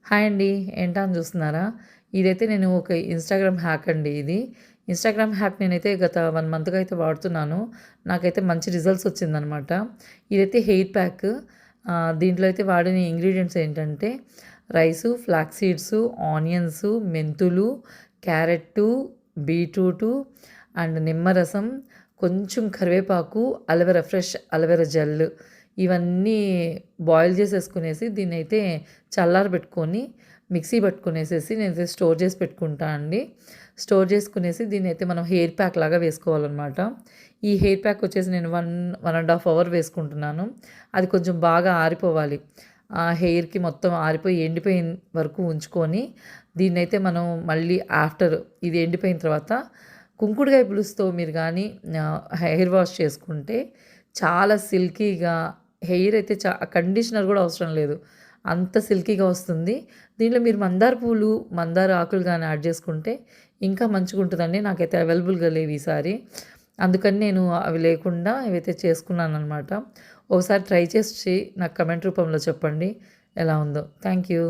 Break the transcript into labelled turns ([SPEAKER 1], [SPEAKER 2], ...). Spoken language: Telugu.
[SPEAKER 1] హాయ్ అండి. ఏంటా అని చూస్తున్నారా? ఇదైతే నేను ఒక ఇన్‌స్టాగ్రామ్ హ్యాక్ అండి ఇది. ఇన్‌స్టాగ్రామ్ హ్యాక్ నేనైతే గత 1 మంత్‌గా అయితే వాడుతున్నాను. నాకైతే మంచి రిజల్ట్స్ వచ్చిందనమాట. ఇదైతే హెయిర్ ప్యాక్. దీంట్లో అయితే వాడిన ఇంగ్రీడియెంట్స్ ఏంటంటే ఫ్లాక్స్ సీడ్సు, ఆనియన్సు, మెంతులు, క్యారెట్టు, బీట్రూటు అండ్ నిమ్మరసం, కొంచెం కరివేపాకు, ఫ్రెష్ అలోవెరా జెల్ ఇవన్నీ బాయిల్ చేసేసుకునేసి దీన్నైతే చల్లారబెట్టుకొని మిక్సీ పట్టుకునేసేసి నేనైతే స్టోర్ చేసి పెట్టుకుంటా అండి. స్టోర్ చేసుకునేసి దీన్నైతే మనం హెయిర్ ప్యాక్ లాగా వేసుకోవాలనమాట. ఈ హెయిర్ ప్యాక్ వచ్చేసి నేను 1 ½ అవర్ వేసుకుంటున్నాను. అది కొంచెం బాగా ఆరిపోవాలి. ఆ హెయిర్‌కి మొత్తం ఆరిపోయి ఎండిపోయిన వరకు ఉంచుకొని దీన్నైతే మనం మళ్ళీ ఆఫ్టర్ ఇది ఎండిపోయిన తర్వాత కుంకుడుకాయ పులుసుతో మీరు గానీ హెయిర్ వాష్ చేసుకుంటే చాలా సిల్కీగా హెయిర్ అయితే కండిషనర్ గూడా అవసరం లేదు. అంత సిల్కీగా వస్తుంది. దీంట్లో మీరు మందార పూలు, మందార ఆకులు గాని యాడ్ చేసుకుంటే ఇంకా మంచిగుంటదండి. నాకైతే అవైలబుల్‌గా లేవు ఈసారి. అందుకని నేను అవి లేకుండా ఇవైతే చేసుకున్నాననమాట. ఒకసారి ట్రై చేసి నాకు కామెంట్ రూపంలో చెప్పండి ఎలా ఉందో. Thank you.